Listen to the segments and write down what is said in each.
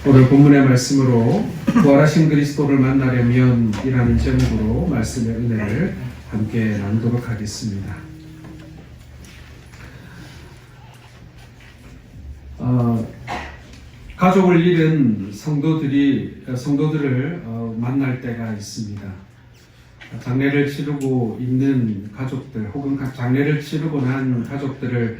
오늘 본문의 말씀으로 부활하신 그리스도를 만나려면 이라는 제목으로 말씀의 은혜를 함께 나누도록 하겠습니다. 가족을 잃은 성도들을 만날 때가 있습니다. 장례를 치르고 있는 가족들 혹은 장례를 치르고 난 가족들을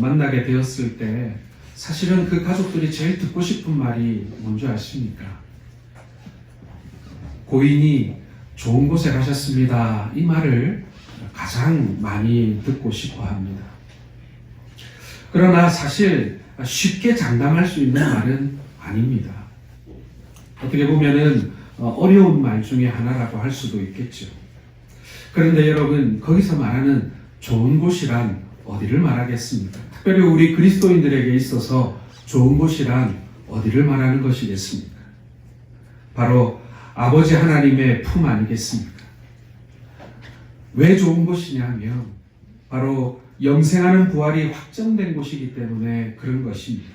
만나게 되었을 때 사실은 그 가족들이 제일 듣고 싶은 말이 뭔지 아십니까? 고인이 좋은 곳에 가셨습니다. 이 말을 가장 많이 듣고 싶어 합니다. 그러나 사실 쉽게 장담할 수 있는 말은 아닙니다. 어떻게 보면은 어려운 말 중에 하나라고 할 수도 있겠죠. 그런데 여러분, 거기서 말하는 좋은 곳이란 어디를 말하겠습니까? 특별히 우리 그리스도인들에게 있어서 좋은 곳이란 어디를 말하는 것이겠습니까? 바로 아버지 하나님의 품 아니겠습니까? 왜 좋은 곳이냐면 바로 영생하는 부활이 확정된 곳이기 때문에 그런 것입니다.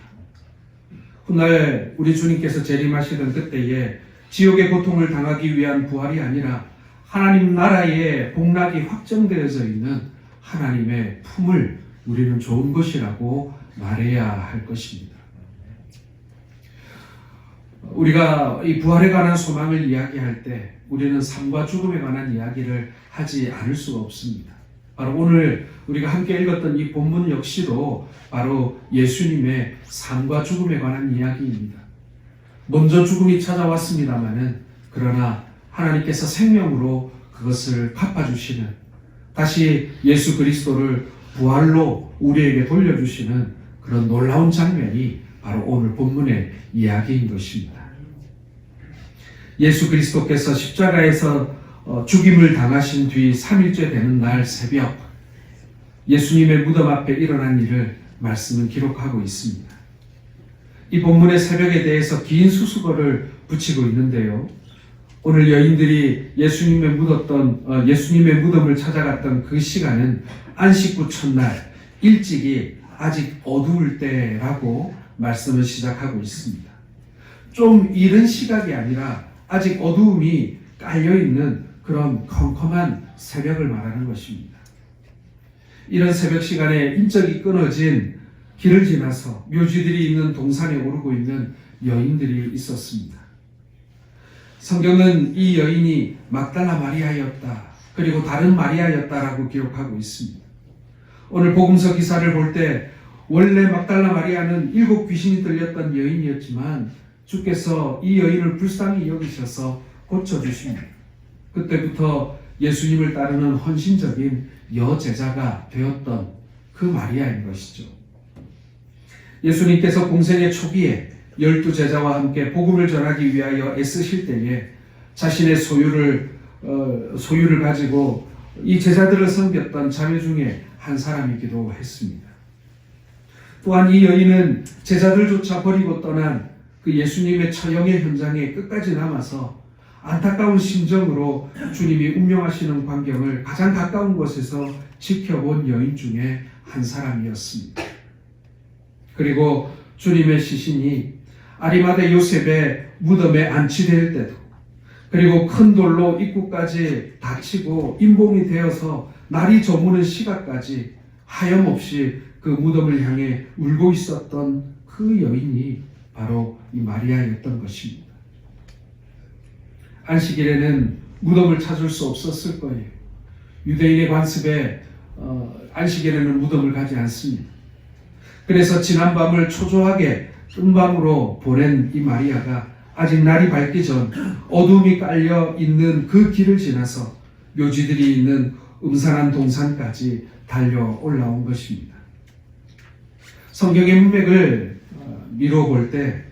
훗날 우리 주님께서 재림하시던 그때에 지옥의 고통을 당하기 위한 부활이 아니라 하나님 나라의 복락이 확정되어져 있는 하나님의 품을 우리는 좋은 것이라고 말해야 할 것입니다. 우리가 이 부활에 관한 소망을 이야기할 때 우리는 삶과 죽음에 관한 이야기를 하지 않을 수가 없습니다. 바로 오늘 우리가 함께 읽었던 이 본문 역시도 바로 예수님의 삶과 죽음에 관한 이야기입니다. 먼저 죽음이 찾아왔습니다마는 그러나 하나님께서 생명으로 그것을 갚아주시는, 다시 예수 그리스도를 부활로 우리에게 돌려주시는 그런 놀라운 장면이 바로 오늘 본문의 이야기인 것입니다. 예수 그리스도께서 십자가에서 죽임을 당하신 뒤 3일째 되는 날 새벽, 예수님의 무덤 앞에 일어난 일을 말씀은 기록하고 있습니다. 이 본문의 새벽에 대해서 긴 수식어를 붙이고 있는데요. 오늘 여인들이 예수님의 무덤을 찾아갔던 그 시간은 안식구 첫날 일찍이 아직 어두울 때라고 말씀을 시작하고 있습니다. 좀 이른 시각이 아니라 아직 어두움이 깔려있는 그런 컴컴한 새벽을 말하는 것입니다. 이런 새벽 시간에 인적이 끊어진 길을 지나서 묘지들이 있는 동산에 오르고 있는 여인들이 있었습니다. 성경은 이 여인이 막달라 마리아였다, 그리고 다른 마리아였다라고 기록하고 있습니다. 오늘 복음서 기사를 볼 때 원래 막달라 마리아는 7 귀신이 들렸던 여인이었지만 주께서 이 여인을 불쌍히 여기셔서 고쳐주십니다. 그때부터 예수님을 따르는 헌신적인 여제자가 되었던 그 마리아인 것이죠. 예수님께서 공생의 초기에 12제자와 함께 복음을 전하기 위하여 애쓰실 때에 자신의 소유를 가지고 이 제자들을 섬겼던 자매 중에 한 사람이기도 했습니다. 또한 이 여인은 제자들조차 버리고 떠난 그 예수님의 처형의 현장에 끝까지 남아서 안타까운 심정으로 주님이 운명하시는 광경을 가장 가까운 곳에서 지켜본 여인 중에 한 사람이었습니다. 그리고 주님의 시신이 아리마대 요셉의 무덤에 안치될 때도, 그리고 큰 돌로 입구까지 닫히고 임봉이 되어서 날이 저무는 시각까지 하염없이 그 무덤을 향해 울고 있었던 그 여인이 바로 이 마리아였던 것입니다. 안식일에는 무덤을 찾을 수 없었을 거예요. 유대인의 관습에 안식일에는 무덤을 가지 않습니다. 그래서 지난밤을 초조하게 뜬밤으로 보낸 이 마리아가 아직 날이 밝기 전 어둠이 깔려 있는 그 길을 지나서 묘지들이 있는 음산한 동산까지 달려 올라온 것입니다. 성경의 문맥을 미루어 볼 때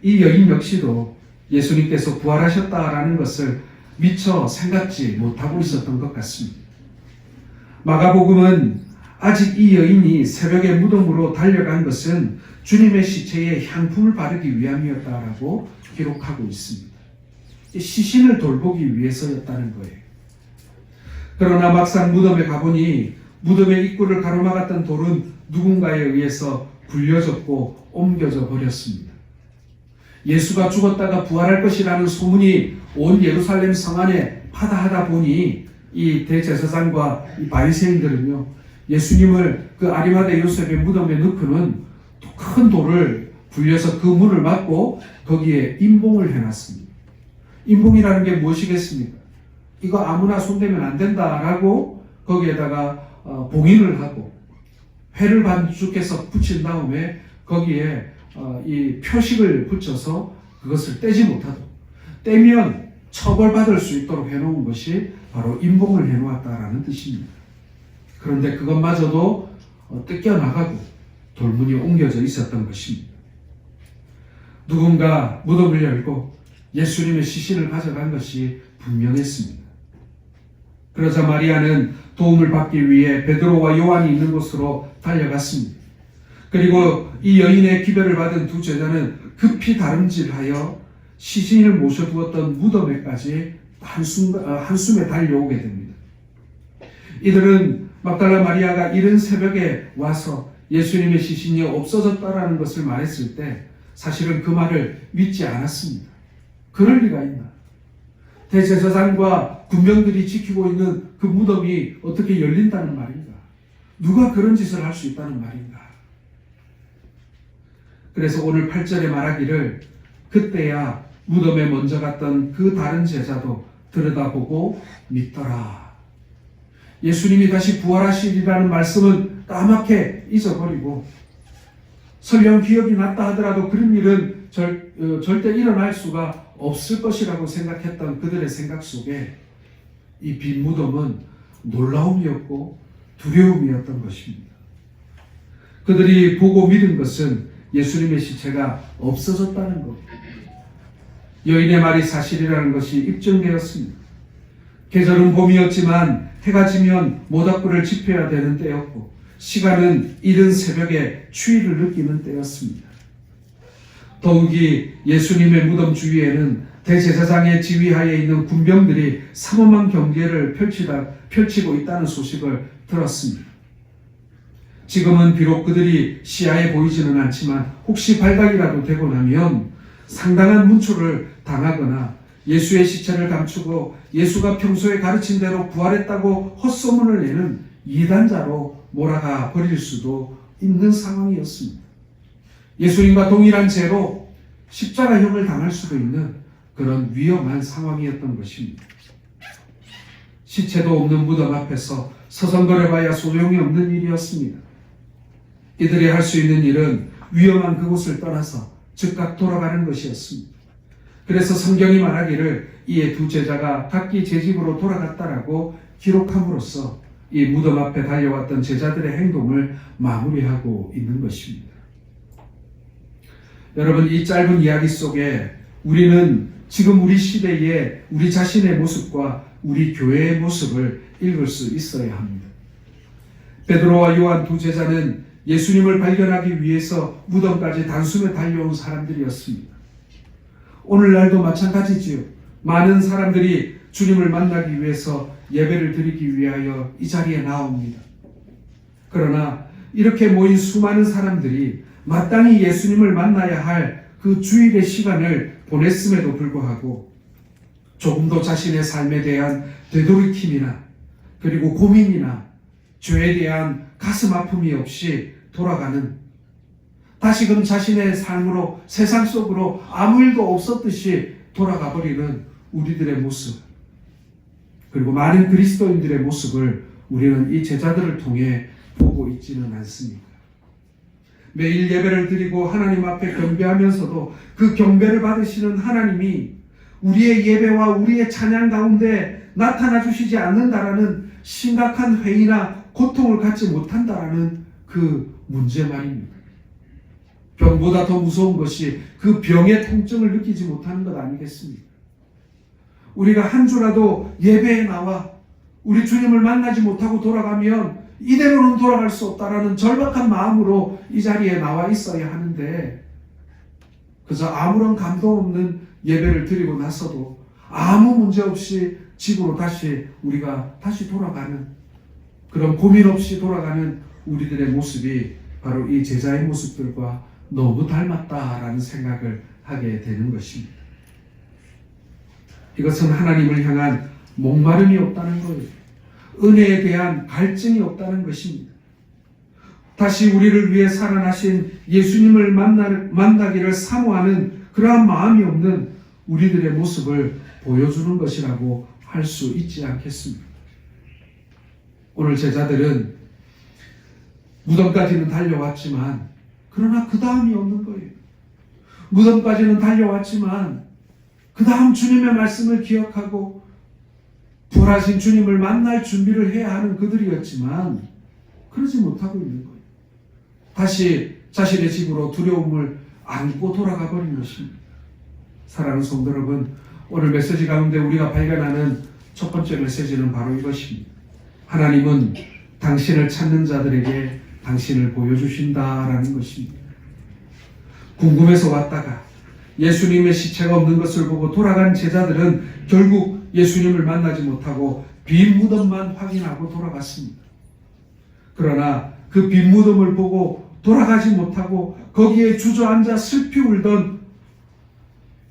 이 여인 역시도 예수님께서 부활하셨다라는 것을 미처 생각지 못하고 있었던 것 같습니다. 마가복음은 아직 이 여인이 새벽에 무덤으로 달려간 것은 주님의 시체에 향품을 바르기 위함이었다라고 기록하고 있습니다. 시신을 돌보기 위해서였다는 거예요. 그러나 막상 무덤에 가보니 무덤의 입구를 가로막았던 돌은 누군가에 의해서 굴려졌고 옮겨져 버렸습니다. 예수가 죽었다가 부활할 것이라는 소문이 온 예루살렘 성 안에 파다하다 보니 이 대제사장과 이 바리새인들은요, 예수님을 그 아리마대 요셉의 무덤에 넣고는 큰 돌을 굴려서 그 문을 막고 거기에 임봉을 해놨습니다. 임봉이라는 게 무엇이겠습니까? 이거 아무나 손대면 안 된다라고 거기에다가 봉인을 하고 회를 반죽해서 붙인 다음에 거기에 이 표식을 붙여서 그것을 떼지 못하도록, 떼면 처벌받을 수 있도록 해놓은 것이 바로 임봉을 해놓았다라는 뜻입니다. 그런데 그것마저도 뜯겨나가고 돌문이 옮겨져 있었던 것입니다. 누군가 무덤을 열고 예수님의 시신을 가져간 것이 분명했습니다. 그러자 마리아는 도움을 받기 위해 베드로와 요한이 있는 곳으로 달려갔습니다. 그리고 이 여인의 기별을 받은 두 제자는 급히 다름질하여 시신을 모셔두었던 무덤에까지 한숨에 달려오게 됩니다. 이들은 막달라 마리아가 이른 새벽에 와서 예수님의 시신이 없어졌다라는 것을 말했을 때 사실은 그 말을 믿지 않았습니다. 그럴 리가 있나? 대제사장과 군병들이 지키고 있는 그 무덤이 어떻게 열린다는 말인가? 누가 그런 짓을 할 수 있다는 말인가? 그래서 오늘 8절에 말하기를 그때야 무덤에 먼저 갔던 그 다른 제자도 들여다보고 믿더라. 예수님이 다시 부활하시리라는 말씀은 까맣게 잊어버리고 설령 기억이 났다 하더라도 그런 일은 절대 일어날 수가 없을 것이라고 생각했던 그들의 생각 속에 이 빈 무덤은 놀라움이었고 두려움이었던 것입니다. 그들이 보고 믿은 것은 예수님의 시체가 없어졌다는 것. 여인의 말이 사실이라는 것이 입증되었습니다. 계절은 봄이었지만 해가 지면 모닥불을 지펴야 되는 때였고 시간은 이른 새벽에 추위를 느끼는 때였습니다. 더욱이 예수님의 무덤 주위에는 대제사장의 지휘하에 있는 군병들이 삼엄한 경계를 펼치고 있다는 소식을 들었습니다. 지금은 비록 그들이 시야에 보이지는 않지만 혹시 발각이라도 되고 나면 상당한 문초를 당하거나 예수의 시체를 감추고 예수가 평소에 가르친 대로 부활했다고 헛소문을 내는 이단자로 몰아가 버릴 수도 있는 상황이었습니다. 예수님과 동일한 죄로 십자가형을 당할 수도 있는 그런 위험한 상황이었던 것입니다. 시체도 없는 무덤 앞에서 서성거려봐야 소용이 없는 일이었습니다. 이들이 할 수 있는 일은 위험한 그곳을 떠나서 즉각 돌아가는 것이었습니다. 그래서 성경이 말하기를 이에 두 제자가 각기 제 집으로 돌아갔다라고 기록함으로써 이 무덤 앞에 달려왔던 제자들의 행동을 마무리하고 있는 것입니다. 여러분, 이 짧은 이야기 속에 우리는 지금 우리 시대의 우리 자신의 모습과 우리 교회의 모습을 읽을 수 있어야 합니다. 베드로와 요한 두 제자는 예수님을 발견하기 위해서 무덤까지 단숨에 달려온 사람들이었습니다. 오늘날도 마찬가지지요. 많은 사람들이 주님을 만나기 위해서 예배를 드리기 위하여 이 자리에 나옵니다. 그러나 이렇게 모인 수많은 사람들이 마땅히 예수님을 만나야 할 그 주일의 시간을 보냈음에도 불구하고 조금도 자신의 삶에 대한 되돌이킴이나 그리고 고민이나 죄에 대한 가슴 아픔이 없이 돌아가는, 다시금 자신의 삶으로 세상 속으로 아무 일도 없었듯이 돌아가 버리는 우리들의 모습, 그리고 많은 그리스도인들의 모습을 우리는 이 제자들을 통해 보고 있지는 않습니다. 매일 예배를 드리고 하나님 앞에 경배하면서도 그 경배를 받으시는 하나님이 우리의 예배와 우리의 찬양 가운데 나타나 주시지 않는다라는 심각한 회의나 고통을 갖지 못한다라는 그 문제 말입니다. 병보다 더 무서운 것이 그 병의 통증을 느끼지 못하는 것 아니겠습니까? 우리가 한 주라도 예배에 나와 우리 주님을 만나지 못하고 돌아가면 이대로는 돌아갈 수 없다라는 절박한 마음으로 이 자리에 나와 있어야 하는데, 그저 아무런 감동 없는 예배를 드리고 나서도 아무 문제 없이 집으로 우리가 다시 돌아가는, 그런 고민 없이 돌아가는 우리들의 모습이 바로 이 제자의 모습들과 너무 닮았다라는 생각을 하게 되는 것입니다. 이것은 하나님을 향한 목마름이 없다는 거예요. 은혜에 대한 갈증이 없다는 것입니다. 다시 우리를 위해 살아나신 예수님을 만나기를 사모하는 그러한 마음이 없는 우리들의 모습을 보여주는 것이라고 할 수 있지 않겠습니까? 오늘 제자들은 무덤까지는 달려왔지만 그러나 그 다음이 없는 거예요. 무덤까지는 달려왔지만 그 다음 주님의 말씀을 기억하고 부활하신 주님을 만날 준비를 해야 하는 그들이었지만 그러지 못하고 있는 거예요. 다시 자신의 집으로 두려움을 안고 돌아가 버린 것입니다. 사랑하는 성도 여러분, 오늘 메시지 가운데 우리가 발견하는 첫 번째 메시지는 바로 이것입니다. 하나님은 당신을 찾는 자들에게 당신을 보여주신다라는 것입니다. 궁금해서 왔다가 예수님의 시체가 없는 것을 보고 돌아간 제자들은 결국 예수님을 만나지 못하고 빈 무덤만 확인하고 돌아갔습니다. 그러나 그 빈 무덤을 보고 돌아가지 못하고 거기에 주저앉아 슬피 울던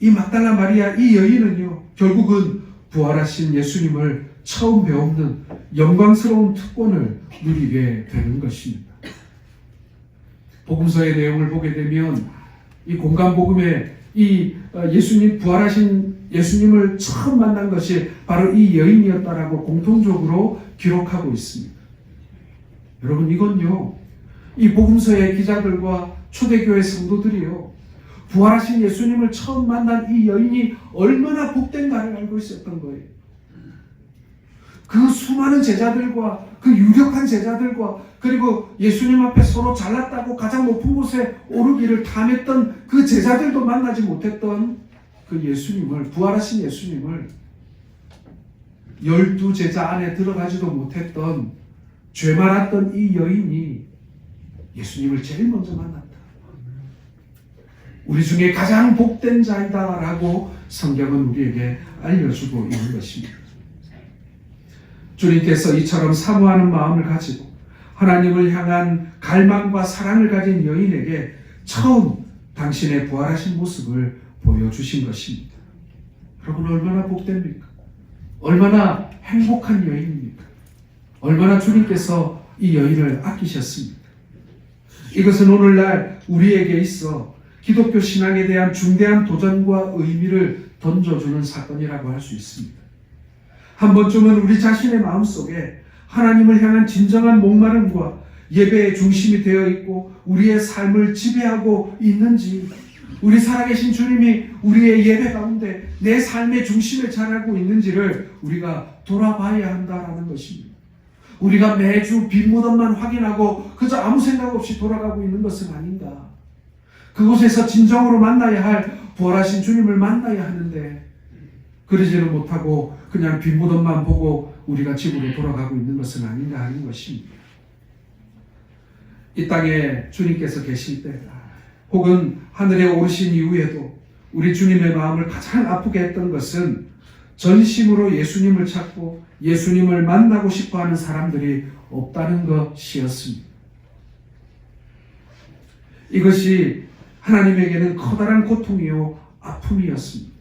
이 막달라 마리아 이 여인은요, 결국은 부활하신 예수님을 처음 배우는 영광스러운 특권을 누리게 되는 것입니다. 복음서의 내용을 보게 되면 이 공간복음에 이 예수님 부활하신 예수님을 처음 만난 것이 바로 이 여인이었다라고 공통적으로 기록하고 있습니다. 여러분, 이건요, 이 복음서의 기자들과 초대교회 성도들이요, 부활하신 예수님을 처음 만난 이 여인이 얼마나 복된가를 알고 있었던 거예요. 그 수많은 제자들과 그 유력한 제자들과 그리고 예수님 앞에 서로 잘났다고 가장 높은 곳에 오르기를 탐했던 그 제자들도 만나지 못했던 그 예수님을, 부활하신 예수님을 12제자 안에 들어가지도 못했던 죄 많았던 이 여인이 예수님을 제일 먼저 만났다. 우리 중에 가장 복된 자이다 라고 성경은 우리에게 알려주고 있는 것입니다. 주님께서 이처럼 사모하는 마음을 가지고 하나님을 향한 갈망과 사랑을 가진 여인에게 처음 당신의 부활하신 모습을 보여주신 것입니다. 여러분, 얼마나 복됩니까? 얼마나 행복한 여인입니까? 얼마나 주님께서 이 여인을 아끼셨습니까? 이것은 오늘날 우리에게 있어 기독교 신앙에 대한 중대한 도전과 의미를 던져주는 사건이라고 할 수 있습니다. 한 번쯤은 우리 자신의 마음속에 하나님을 향한 진정한 목마름과 예배의 중심이 되어 있고 우리의 삶을 지배하고 있는지, 우리 살아계신 주님이 우리의 예배 가운데 내 삶의 중심에 자리하고 있는지를 우리가 돌아봐야 한다는 것입니다. 우리가 매주 빈 무덤만 확인하고 그저 아무 생각 없이 돌아가고 있는 것은 아닌가. 그곳에서 진정으로 만나야 할 부활하신 주님을 만나야 하는데 그러지는 못하고 그냥 빈 무덤만 보고 우리가 집으로 돌아가고 있는 것은 아닌가 하는 것입니다. 이 땅에 주님께서 계실 때 혹은 하늘에 오르신 이후에도 우리 주님의 마음을 가장 아프게 했던 것은 전심으로 예수님을 찾고 예수님을 만나고 싶어하는 사람들이 없다는 것이었습니다. 이것이 하나님에게는 커다란 고통이요 아픔이었습니다.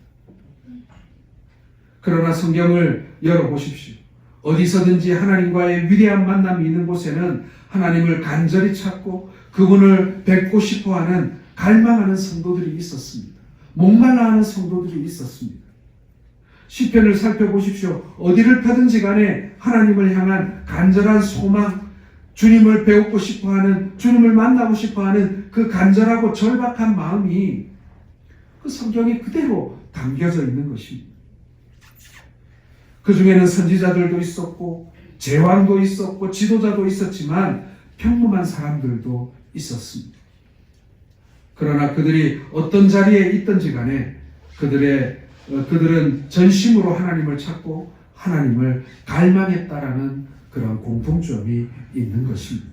그러나 성경을 열어보십시오. 어디서든지 하나님과의 위대한 만남이 있는 곳에는 하나님을 간절히 찾고 그분을 뵙고 싶어하는 갈망하는 성도들이 있었습니다. 목말라하는 성도들이 있었습니다. 시편을 살펴보십시오. 어디를 펴든지 간에 하나님을 향한 간절한 소망, 주님을 배우고 싶어하는, 주님을 만나고 싶어하는 그 간절하고 절박한 마음이 그 성경에 그대로 담겨져 있는 것입니다. 그 중에는 선지자들도 있었고 제왕도 있었고 지도자도 있었지만 평범한 사람들도 있었습니다. 그러나 그들이 어떤 자리에 있든지 간에 그들은 전심으로 하나님을 찾고 하나님을 갈망했다라는 그런 공통점이 있는 것입니다.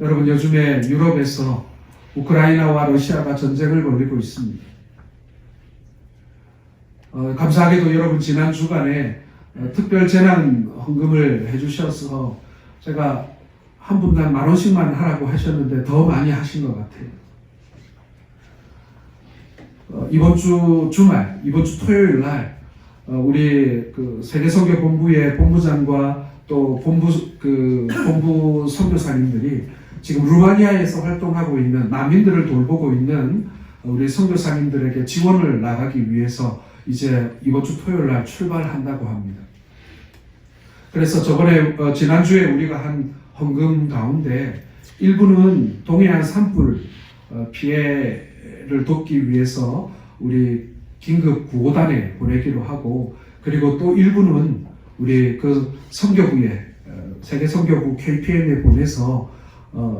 여러분, 요즘에 유럽에서 우크라이나와 러시아가 전쟁을 벌이고 있습니다. 감사하게도 여러분 지난 주간에 특별 재난 헌금을 해주셔서 제가 한 분당 10,000원씩만 하라고 하셨는데 더 많이 하신 것 같아요. 이번 주 주말, 이번 주 토요일 날 우리 그 세계선교본부의 본부장과 또 본부 선교사님들이 지금 루마니아에서 활동하고 있는 난민들을 돌보고 있는 우리 선교사님들에게 지원을 나가기 위해서 이제 이번 주 토요일 날 출발한다고 합니다. 그래서 저번에 지난주에 우리가 한 헌금 가운데 일부는 동해안 산불 피해를 돕기 위해서 우리 긴급 구호단에 보내기로 하고, 그리고 또 일부는 우리 그 선교부에 세계 선교부 KPM에 보내서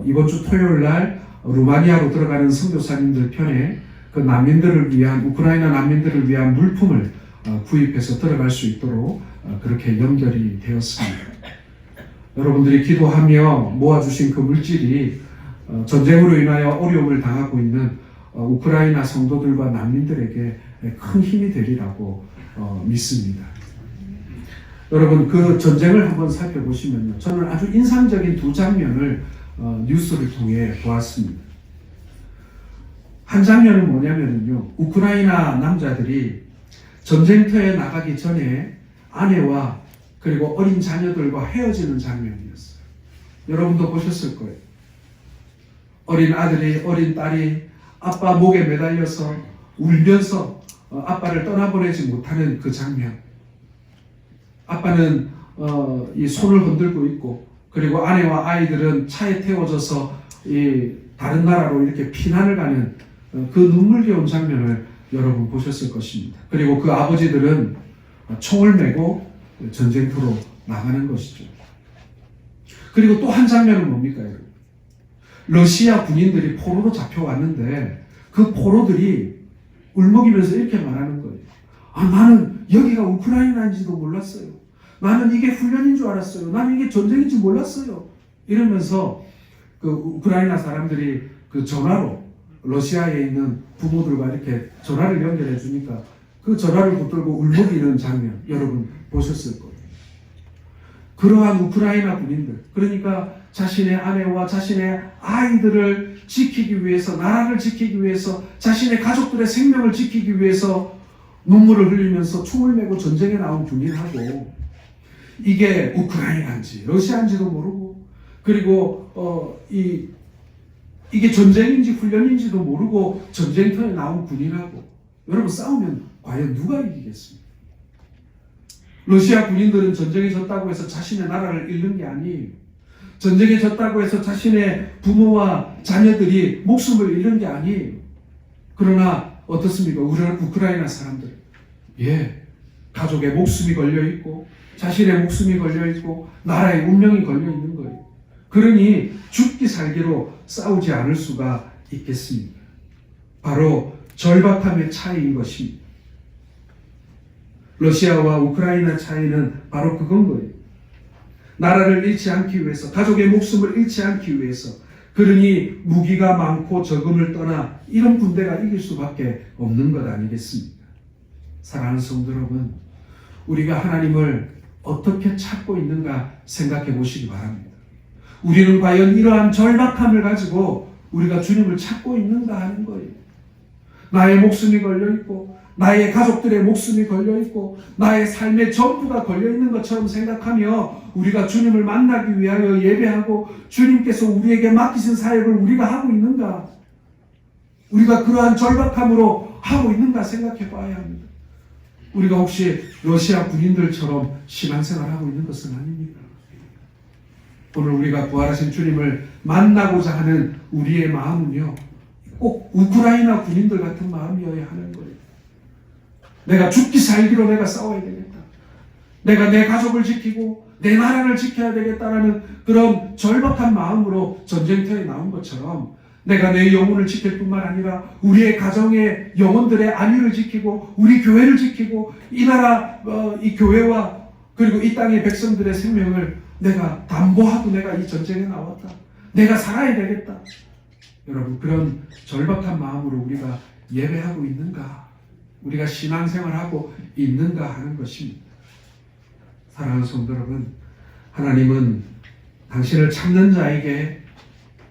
이번 주 토요일 날 루마니아로 들어가는 선교사님들 편에 그 난민들을 위한, 우크라이나 난민들을 위한 물품을 구입해서 들어갈 수 있도록 그렇게 연결이 되었습니다. 여러분들이 기도하며 모아주신 그 물질이 전쟁으로 인하여 어려움을 당하고 있는 우크라이나 성도들과 난민들에게 큰 힘이 되리라고 믿습니다. 여러분, 그 전쟁을 한번 살펴보시면요, 저는 아주 인상적인 두 장면을 뉴스를 통해 보았습니다. 한 장면은 뭐냐면요, 우크라이나 남자들이 전쟁터에 나가기 전에 아내와 그리고 어린 자녀들과 헤어지는 장면이었어요. 여러분도 보셨을 거예요. 어린 아들이, 어린 딸이 아빠 목에 매달려서 울면서 아빠를 떠나보내지 못하는 그 장면. 아빠는 이 손을 흔들고 있고, 그리고 아내와 아이들은 차에 태워져서 이 다른 나라로 이렇게 피난을 가는 그 눈물겨운 장면을 여러분 보셨을 것입니다. 그리고 그 아버지들은 총을 메고 전쟁터로 나가는 것이죠. 그리고 또 한 장면은 뭡니까, 여러분? 러시아 군인들이 포로로 잡혀왔는데 그 포로들이 울먹이면서 이렇게 말하는 거예요. 나는 여기가 우크라이나인지도 몰랐어요. 나는 이게 훈련인 줄 알았어요. 나는 이게 전쟁인지 몰랐어요. 이러면서 그 우크라이나 사람들이 그 전화로 러시아에 있는 부모들과 이렇게 전화를 연결해 주니까 그 전화를 붙들고 울먹이는 장면 여러분 보셨을 거예요. 그러한 우크라이나 군인들, 그러니까 자신의 아내와 자신의 아이들을 지키기 위해서, 나라를 지키기 위해서, 자신의 가족들의 생명을 지키기 위해서 눈물을 흘리면서 총을 메고 전쟁에 나온 군인하고, 이게 우크라이나인지 러시아인지도 모르고, 그리고 이게 전쟁인지 훈련인지도 모르고 전쟁터에 나온 군인하고 여러분 싸우면 과연 누가 이기겠습니까? 러시아 군인들은 전쟁에 졌다고 해서 자신의 나라를 잃는 게 아니에요. 전쟁에 졌다고 해서 자신의 부모와 자녀들이 목숨을 잃는 게 아니에요. 그러나 어떻습니까? 우크라이나 사람들, 가족의 목숨이 걸려있고 자신의 목숨이 걸려있고 나라의 운명이 걸려있는 거예요. 그러니 죽기 살기로 싸우지 않을 수가 있겠습니까? 바로 절박함의 차이인 것입니다. 러시아와 우크라이나 차이는 바로 그건 거예요. 나라를 잃지 않기 위해서, 가족의 목숨을 잃지 않기 위해서, 그러니 무기가 많고 적음을 떠나 이런 군대가 이길 수밖에 없는 것 아니겠습니까? 사랑하는 성도 여러분, 우리가 하나님을 어떻게 찾고 있는가 생각해 보시기 바랍니다. 우리는 과연 이러한 절박함을 가지고 우리가 주님을 찾고 있는가 하는 거예요. 나의 목숨이 걸려있고 나의 가족들의 목숨이 걸려있고 나의 삶의 전부가 걸려있는 것처럼 생각하며 우리가 주님을 만나기 위하여 예배하고 주님께서 우리에게 맡기신 사역을 우리가 하고 있는가, 우리가 그러한 절박함으로 하고 있는가 생각해 봐야 합니다. 우리가 혹시 러시아 군인들처럼 신앙생활하고 있는 것은 아닙니까? 오늘 우리가 부활하신 주님을 만나고자 하는 우리의 마음은요, 꼭 우크라이나 군인들 같은 마음이어야 하는 거예요. 내가 죽기 살기로 내가 싸워야 되겠다. 내가 내 가족을 지키고 내 나라를 지켜야 되겠다라는 그런 절박한 마음으로 전쟁터에 나온 것처럼 내가 내 영혼을 지킬 뿐만 아니라 우리의 가정의 영혼들의 안위를 지키고 우리 교회를 지키고 이 나라 이 교회와 그리고 이 땅의 백성들의 생명을 내가 담보하고 내가 이 전쟁에 나왔다. 내가 살아야 되겠다. 여러분, 그런 절박한 마음으로 우리가 예배하고 있는가, 우리가 신앙생활하고 있는가 하는 것입니다. 사랑하는 성도 여러분, 하나님은 당신을 찾는 자에게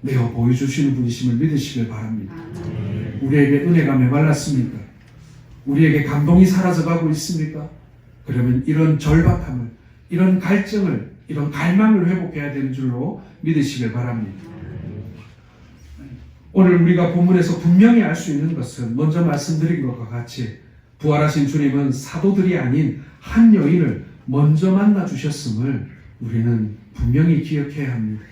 내어 보여주시는 분이심을 믿으시길 바랍니다. 우리에게 은혜가 메말랐습니까? 우리에게 감동이 사라져가고 있습니까? 그러면 이런 절박함을, 이런 갈증을, 이런 갈망을 회복해야 되는 줄로 믿으시길 바랍니다. 오늘 우리가 본문에서 분명히 알 수 있는 것은 먼저 말씀드린 것과 같이 부활하신 주님은 사도들이 아닌 한 여인을 먼저 만나 주셨음을 우리는 분명히 기억해야 합니다.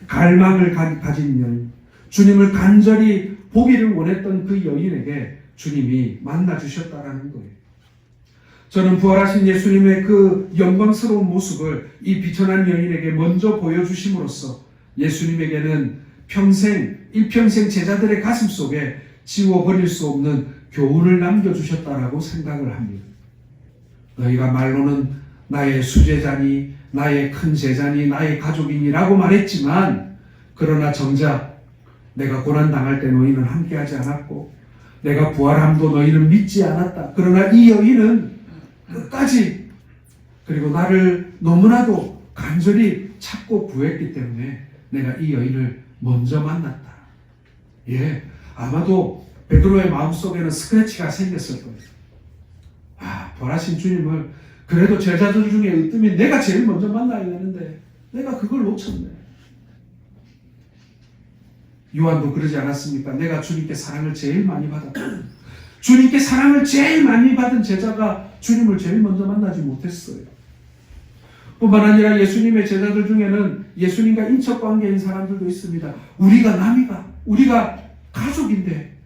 갈망을 가진 여인, 주님을 간절히 보기를 원했던 그 여인에게 주님이 만나 주셨다라는 거예요. 저는 부활하신 예수님의 그 영광스러운 모습을 이 비천한 여인에게 먼저 보여주심으로써 예수님에게는 일평생 제자들의 가슴 속에 지워버릴 수 없는 교훈을 남겨주셨다라고 생각을 합니다. 너희가 말로는 나의 수제자니, 나의 큰 제자니, 나의 가족이니라고 말했지만, 그러나 정작 내가 고난당할 때 너희는 함께하지 않았고, 내가 부활함도 너희는 믿지 않았다. 그러나 이 여인은 끝까지, 그리고 나를 너무나도 간절히 찾고 구했기 때문에 내가 이 여인을 먼저 만났다. 예, 아마도 베드로의 마음속에는 스크래치가 생겼을 거예요. 부활하신 주님을 그래도 제자들 중에 으뜸이 내가 제일 먼저 만나야 되는데 내가 그걸 놓쳤네. 요한도 그러지 않았습니까? 내가 주님께 사랑을 제일 많이 받았다. 주님께 사랑을 제일 많이 받은 제자가 주님을 제일 먼저 만나지 못했어요. 뿐만 아니라 예수님의 제자들 중에는 예수님과 인척관계인 사람들도 있습니다. 우리가 남이가, 우리가 가족인데,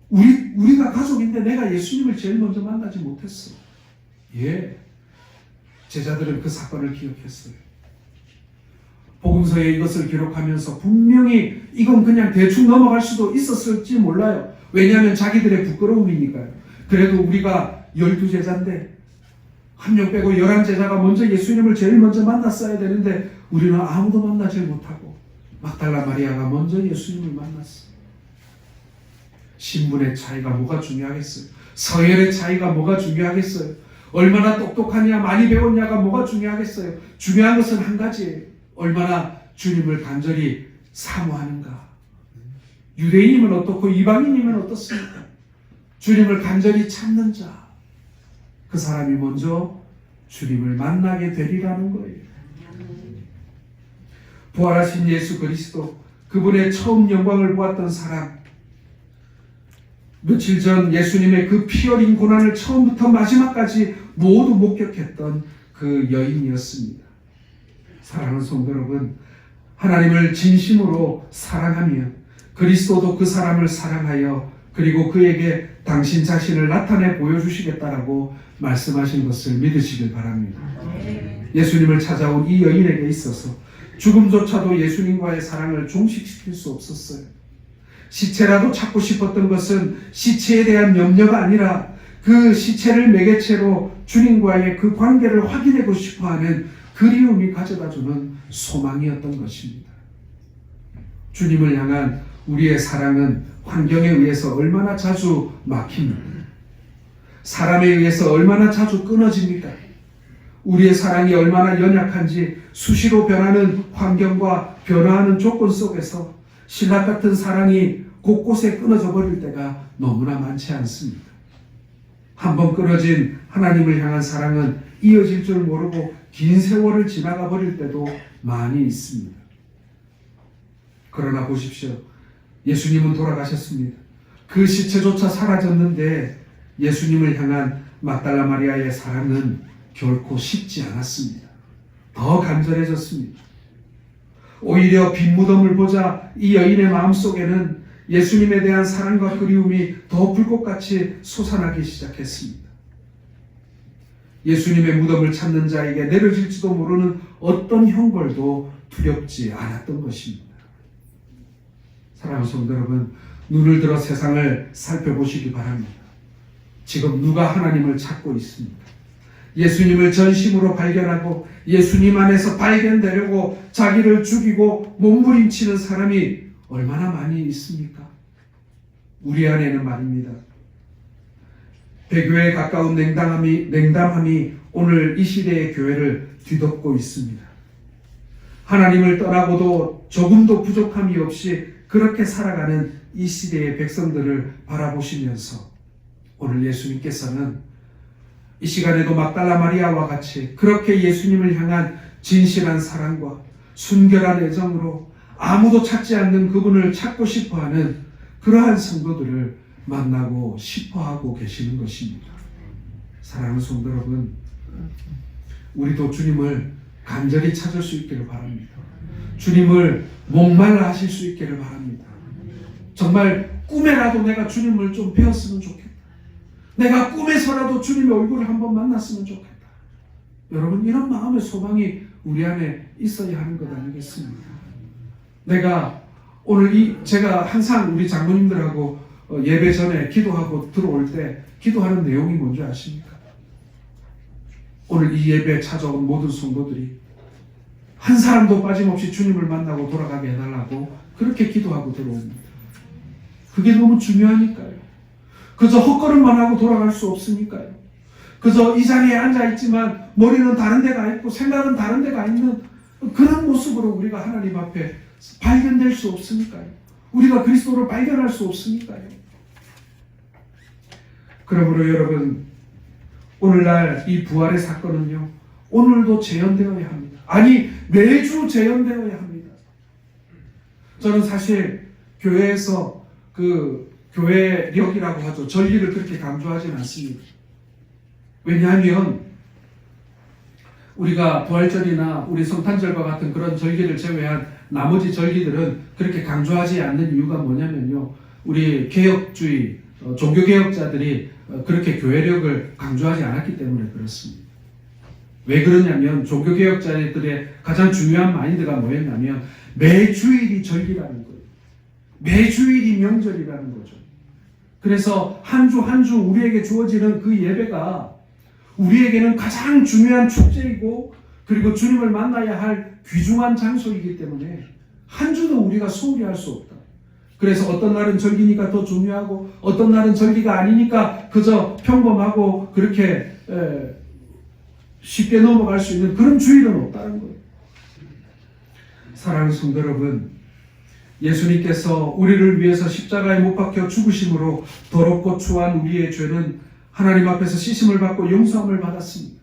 우리가 가족인데 내가 예수님을 제일 먼저 만나지 못했어. 예, 제자들은 그 사건을 기억했어요. 복음서에 이것을 기록하면서 분명히 이건 그냥 대충 넘어갈 수도 있었을지 몰라요. 왜냐하면 자기들의 부끄러움이니까요. 그래도 우리가 12제자인데 한 명 빼고 11제자가 먼저 예수님을 제일 먼저 만났어야 되는데 우리는 아무도 만나지 못하고 막달라 마리아가 먼저 예수님을 만났어. 신분의 차이가 뭐가 중요하겠어요? 서열의 차이가 뭐가 중요하겠어요? 얼마나 똑똑하냐, 많이 배웠냐가 뭐가 중요하겠어요? 중요한 것은 한 가지예요. 얼마나 주님을 간절히 사모하는가. 유대인이면 어떻고 이방인이면 어떻습니까? 주님을 간절히 찾는 자, 그 사람이 먼저 주님을 만나게 되리라는 거예요. 부활하신 예수 그리스도, 그분의 처음 영광을 보았던 사람, 며칠 전 예수님의 그 피 어린 고난을 처음부터 마지막까지 모두 목격했던 그 여인이었습니다. 사랑하는 성도 여러분, 하나님을 진심으로 사랑하면 그리스도도 그 사람을 사랑하여 그리고 그에게 당신 자신을 나타내 보여주시겠다라고 말씀하신 것을 믿으시길 바랍니다. 예수님을 찾아온 이 여인에게 있어서 죽음조차도 예수님과의 사랑을 종식시킬 수 없었어요. 시체라도 찾고 싶었던 것은 시체에 대한 염려가 아니라 그 시체를 매개체로 주님과의 그 관계를 확인하고 싶어하는 그리움이 가져다주는 소망이었던 것입니다. 주님을 향한 우리의 사랑은 환경에 의해서 얼마나 자주 막힙니까? 사람에 의해서 얼마나 자주 끊어집니까? 우리의 사랑이 얼마나 연약한지 수시로 변하는 환경과 변화하는 조건 속에서 신라 같은 사랑이 곳곳에 끊어져 버릴 때가 너무나 많지 않습니다. 한번 끊어진 하나님을 향한 사랑은 이어질 줄 모르고 긴 세월을 지나가 버릴 때도 많이 있습니다. 그러나 보십시오. 예수님은 돌아가셨습니다. 그 시체조차 사라졌는데 예수님을 향한 막달라 마리아의 사랑은 결코 식지 않았습니다. 더 간절해졌습니다. 오히려 빈 무덤을 보자 이 여인의 마음속에는 예수님에 대한 사랑과 그리움이 더 불꽃같이 솟아나기 시작했습니다. 예수님의 무덤을 찾는 자에게 내려질지도 모르는 어떤 형벌도 두렵지 않았던 것입니다. 사랑하는 성도 여러분, 눈을 들어 세상을 살펴보시기 바랍니다. 지금 누가 하나님을 찾고 있습니까? 예수님을 전심으로 발견하고 예수님 안에서 발견되려고 자기를 죽이고 몸부림치는 사람이 얼마나 많이 있습니까? 우리 안에는 말입니다. 배교에 가까운 냉담함이 오늘 이 시대의 교회를 뒤덮고 있습니다. 하나님을 떠나고도 조금도 부족함이 없이 그렇게 살아가는 이 시대의 백성들을 바라보시면서 오늘 예수님께서는 이 시간에도 막달라 마리아와 같이 그렇게 예수님을 향한 진실한 사랑과 순결한 애정으로 아무도 찾지 않는 그분을 찾고 싶어하는 그러한 성도들을 만나고 싶어하고 계시는 것입니다. 사랑하는 성도 여러분, 우리도 주님을 간절히 찾을 수 있기를 바랍니다. 주님을 목말라 하실 수 있기를 바랍니다. 정말 꿈에라도 내가 주님을 좀 배웠으면 좋겠다. 내가 꿈에서라도 주님의 얼굴을 한번 만났으면 좋겠다. 여러분, 이런 마음의 소망이 우리 안에 있어야 하는 것 아니겠습니까? 내가 오늘 제가 항상 우리 장로님들하고 예배 전에 기도하고 들어올 때 기도하는 내용이 뭔지 아십니까? 오늘 이 예배에 찾아온 모든 성도들이 한 사람도 빠짐없이 주님을 만나고 돌아가게 해달라고 그렇게 기도하고 들어옵니다. 그게 너무 중요하니까요. 그저 헛걸음만 하고 돌아갈 수 없으니까요. 그저 이 자리에 앉아있지만 머리는 다른 데가 있고 생각은 다른 데가 있는 그런 모습으로 우리가 하나님 앞에 발견될 수 없으니까요. 우리가 그리스도를 발견할 수 없으니까요. 그러므로 여러분, 오늘날 이 부활의 사건은요, 오늘도 재현되어야 합니다. 아니, 매주 재현되어야 합니다. 저는 사실 교회에서 교회력이라고 하죠. 전리를 그렇게 강조하지는 않습니다. 왜냐하면 우리가 부활절이나 우리 성탄절과 같은 그런 절기를 제외한 나머지 절기들은 그렇게 강조하지 않는 이유가 뭐냐면요, 우리 개혁주의 종교개혁자들이 그렇게 교회력을 강조하지 않았기 때문에 그렇습니다. 왜 그러냐면 종교개혁자들의 가장 중요한 마인드가 뭐였냐면 매주일이 절기라는 거예요. 매주일이 명절이라는 거죠. 그래서 한 주 한 주 우리에게 주어지는 그 예배가 우리에게는 가장 중요한 축제이고, 그리고 주님을 만나야 할 귀중한 장소이기 때문에 한 주도 우리가 소홀히 할 수 없다. 그래서 어떤 날은 절기니까 더 중요하고 어떤 날은 절기가 아니니까 그저 평범하고 그렇게 쉽게 넘어갈 수 있는 그런 주일은 없다는 거예요. 사랑하는 성도 여러분, 예수님께서 우리를 위해서 십자가에 못 박혀 죽으심으로 더럽고 추한 우리의 죄는 하나님 앞에서 씻음을 받고 용서함을 받았습니다.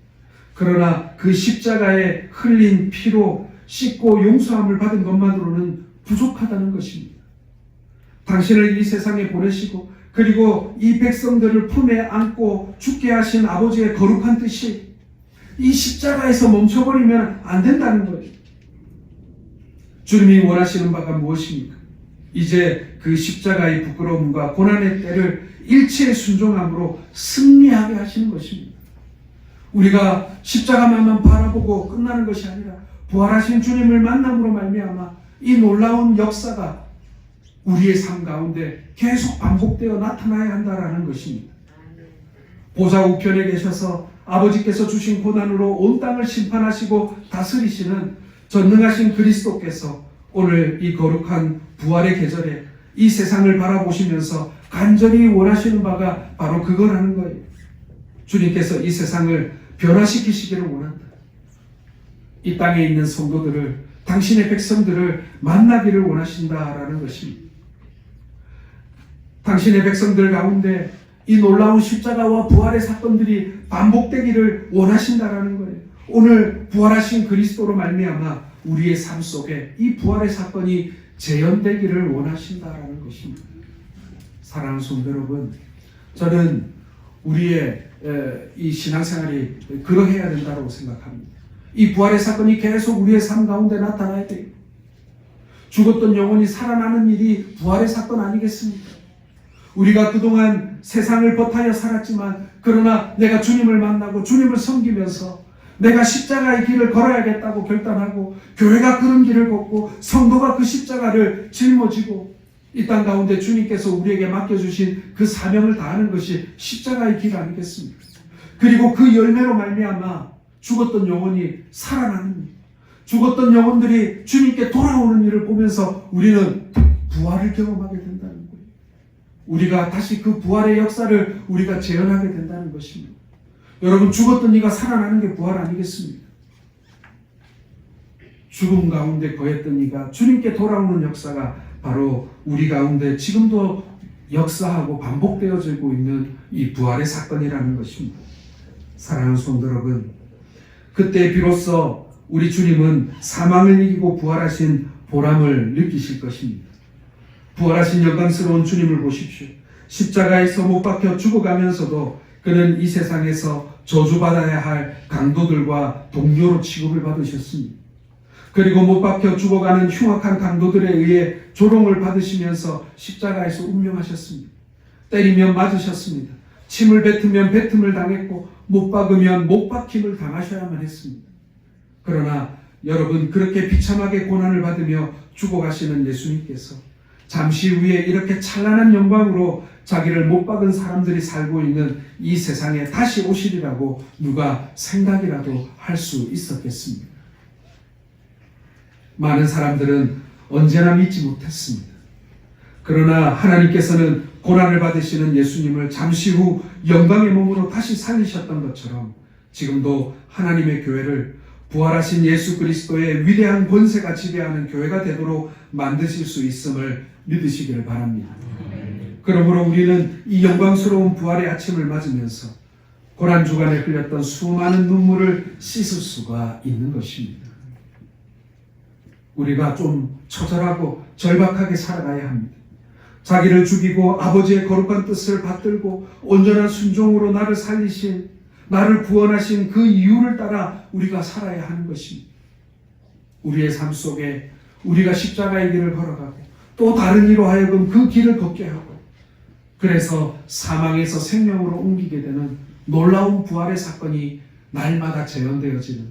그러나 그 십자가에 흘린 피로 씻고 용서함을 받은 것만으로는 부족하다는 것입니다. 당신을 이 세상에 보내시고 그리고 이 백성들을 품에 안고 죽게 하신 아버지의 거룩한 뜻이 이 십자가에서 멈춰버리면 안 된다는 거예요. 주님이 원하시는 바가 무엇입니까? 이제 그 십자가의 부끄러움과 고난의 때를 일체의 순종함으로 승리하게 하시는 것입니다. 우리가 십자가만 바라보고 끝나는 것이 아니라 부활하신 주님을 만남으로 말미암아 이 놀라운 역사가 우리의 삶 가운데 계속 반복되어 나타나야 한다는 것입니다. 보좌 우편에 계셔서 아버지께서 주신 고난으로 온 땅을 심판하시고 다스리시는 전능하신 그리스도께서 오늘 이 거룩한 부활의 계절에 이 세상을 바라보시면서 간절히 원하시는 바가 바로 그거라는 거예요. 주님께서 이 세상을 변화시키시기를 원한다. 이 땅에 있는 성도들을, 당신의 백성들을 만나기를 원하신다라는 것입니다. 당신의 백성들 가운데 이 놀라운 십자가와 부활의 사건들이 반복되기를 원하신다라는 거예요. 오늘 부활하신 그리스도로 말미암아 우리의 삶 속에 이 부활의 사건이 재현되기를 원하신다라는 것입니다. 사랑하는 성도 여러분, 저는 우리의 이 신앙생활이 그러해야 된다고 생각합니다. 이 부활의 사건이 계속 우리의 삶 가운데 나타나야 돼요. 죽었던 영혼이 살아나는 일이 부활의 사건 아니겠습니까? 우리가 그동안 세상을 버타여 살았지만 그러나 내가 주님을 만나고 주님을 섬기면서 내가 십자가의 길을 걸어야겠다고 결단하고 교회가 그런 길을 걷고 성도가 그 십자가를 짊어지고 이 땅 가운데 주님께서 우리에게 맡겨주신 그 사명을 다하는 것이 십자가의 길 아니겠습니까? 그리고 그 열매로 말미암아 죽었던 영혼이 살아나는 일, 죽었던 영혼들이 주님께 돌아오는 일을 보면서 우리는 부활을 경험하게 된다는 거예요. 우리가 다시 그 부활의 역사를 우리가 재현하게 된다는 것입니다. 여러분, 죽었던 이가 살아나는 게 부활 아니겠습니까? 죽음 가운데 거했던 이가 주님께 돌아오는 역사가 바로 우리 가운데 지금도 역사하고 반복되어지고 있는 이 부활의 사건이라는 것입니다. 사랑하는 성도 여러분, 그때 비로소 우리 주님은 사망을 이기고 부활하신 보람을 느끼실 것입니다. 부활하신 영광스러운 주님을 보십시오. 십자가에서 못 박혀 죽어가면서도 그는 이 세상에서 저주받아야 할 강도들과 동료로 취급을 받으셨습니다. 그리고 못 박혀 죽어가는 흉악한 강도들에 의해 조롱을 받으시면서 십자가에서 운명하셨습니다. 때리면 맞으셨습니다. 침을 뱉으면 뱉음을 당했고 못 박으면 못 박힘을 당하셔야만 했습니다. 그러나 여러분, 그렇게 비참하게 고난을 받으며 죽어가시는 예수님께서 잠시 후에 이렇게 찬란한 영광으로 자기를 못 박은 사람들이 살고 있는 이 세상에 다시 오시리라고 누가 생각이라도 할 수 있었겠습니까? 많은 사람들은 언제나 믿지 못했습니다. 그러나 하나님께서는 고난을 받으시는 예수님을 잠시 후 영광의 몸으로 다시 살리셨던 것처럼 지금도 하나님의 교회를 부활하신 예수 그리스도의 위대한 권세가 지배하는 교회가 되도록 만드실 수 있음을 믿으시기를 바랍니다. 그러므로 우리는 이 영광스러운 부활의 아침을 맞으면서 고난 주간에 흘렸던 수많은 눈물을 씻을 수가 있는 것입니다. 우리가 좀 처절하고 절박하게 살아가야 합니다. 자기를 죽이고 아버지의 거룩한 뜻을 받들고 온전한 순종으로 나를 살리신, 나를 구원하신 그 이유를 따라 우리가 살아야 하는 것입니다. 우리의 삶 속에 우리가 십자가의 길을 걸어가고 또 다른 이로 하여금 그 길을 걷게 하고, 그래서 사망에서 생명으로 옮기게 되는 놀라운 부활의 사건이 날마다 재현되어지는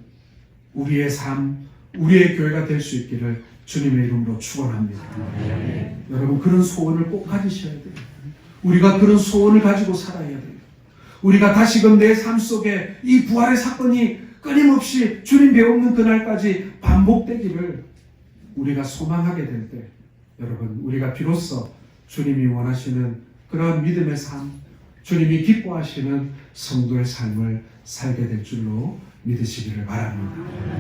우리의 삶, 우리의 교회가 될 수 있기를 주님의 이름으로 축원합니다. 여러분, 그런 소원을 꼭 가지셔야 돼요. 우리가 그런 소원을 가지고 살아야 돼요. 우리가 다시금 내 삶 속에 이 부활의 사건이 끊임없이 주님 배우는 그날까지 반복되기를 우리가 소망하게 될 때, 여러분, 우리가 비로소 주님이 원하시는 그런 믿음의 삶, 주님이 기뻐하시는 성도의 삶을 살게 될 줄로 믿으시기를 바랍니다.